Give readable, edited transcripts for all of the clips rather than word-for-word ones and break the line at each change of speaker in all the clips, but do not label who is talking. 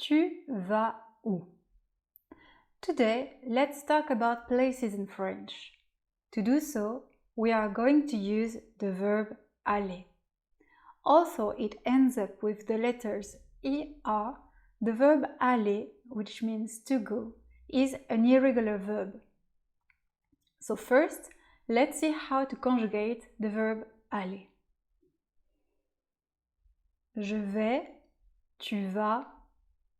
Tu vas où? Today, let's talk about places in French. To do so, we are going to use the verb aller. Also, it ends up with the letters ER. The verb aller, which means to go, is an irregular verb. So first, let's see how to conjugate the verb aller. Je vais, tu vas,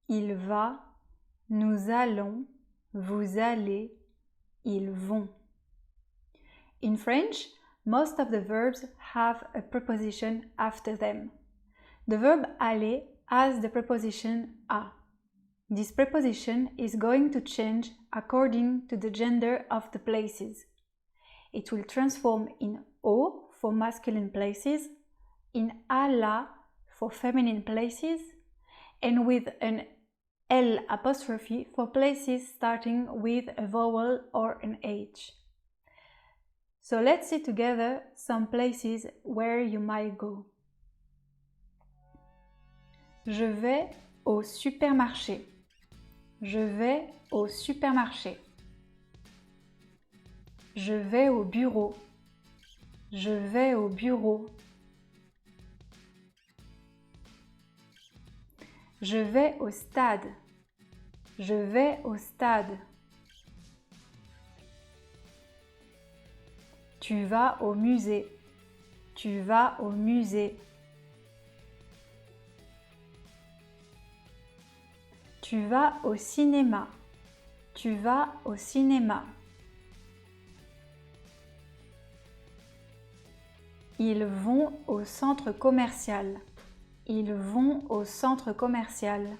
il va, nous allons, vous allez, ils vont. In French, most of the verbs have a preposition after them. The verb aller has the preposition a. This preposition is going to change according to the gender of the places. It will transform in o for masculine places, in alla for feminine places, and with an L apostrophe for places starting with a vowel or an H. So let's see together some places where you might go. Je vais au supermarché. Je vais au supermarché. Je vais au bureau. Je vais au bureau. Je vais au stade. Je vais au stade. Tu vas au musée. Tu vas au musée. Tu vas au cinéma. Tu vas au cinéma. Ils vont au centre commercial. Ils vont au centre commercial.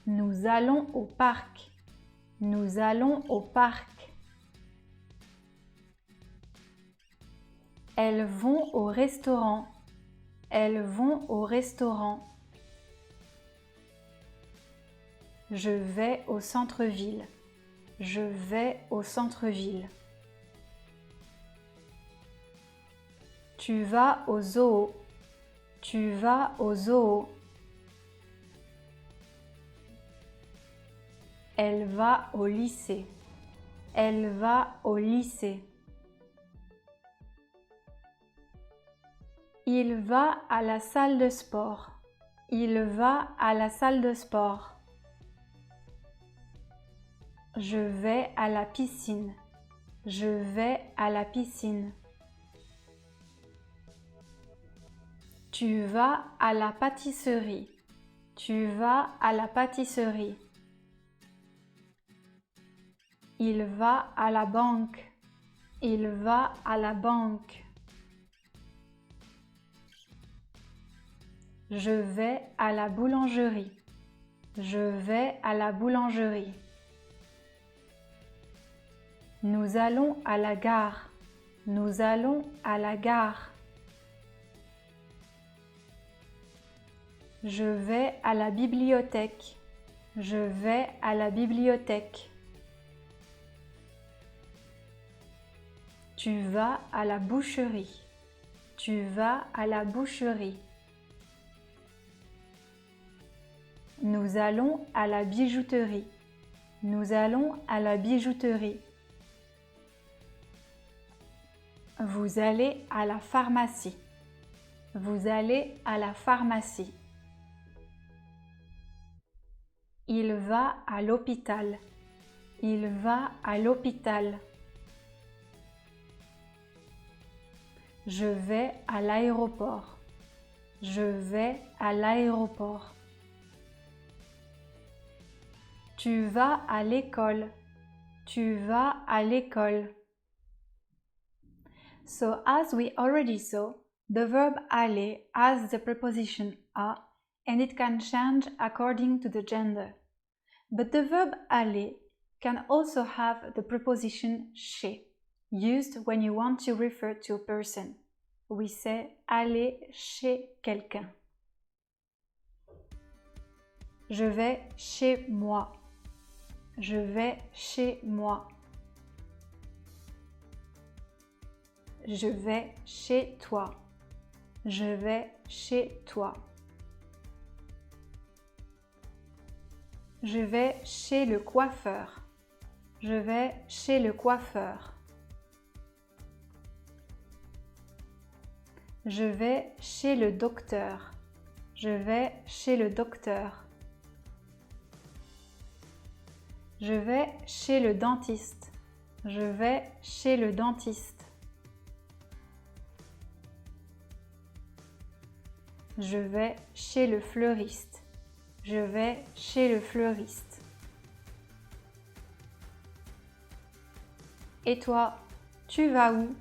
Nous allons au parc. Nous allons au parc. Elles vont au restaurant. Elles vont au restaurant. Je vais au centre-ville. Je vais au centre-ville. Tu vas au zoo. Tu vas au zoo. Elle va au lycée. Elle va au lycée. Il va à la salle de sport. Il va à la salle de sport. Je vais à la piscine. Je vais à la piscine. Tu vas à la pâtisserie. Tu vas à la pâtisserie. Il va à la banque. Il va à la banque. Je vais à la boulangerie. Je vais à la boulangerie. Nous allons à la gare. Nous allons à la gare. Je vais à la bibliothèque. Je vais à la bibliothèque. Tu vas à la boucherie. Tu vas à la boucherie. Nous allons à la bijouterie. Nous allons à la bijouterie. Vous allez à la pharmacie. Vous allez à la pharmacie. Il va à l'hôpital. Il va à l'hôpital. Je vais à l'aéroport. Je vais à l'aéroport. Tu vas à l'école. Tu vas à l'école. So as we already saw, the verb aller has the preposition a and it can change according to the gender. But the verb aller can also have the preposition chez, used when you want to refer to a person. We say aller chez quelqu'un. Je vais chez moi. Je vais chez moi. Je vais chez toi. Je vais chez toi. Je vais chez le coiffeur. Je vais chez le coiffeur. Je vais chez le docteur. Je vais chez le docteur. Je vais chez le dentiste. Je vais chez le dentiste. Je vais chez le fleuriste. Je vais chez le fleuriste. Et toi, tu vas où?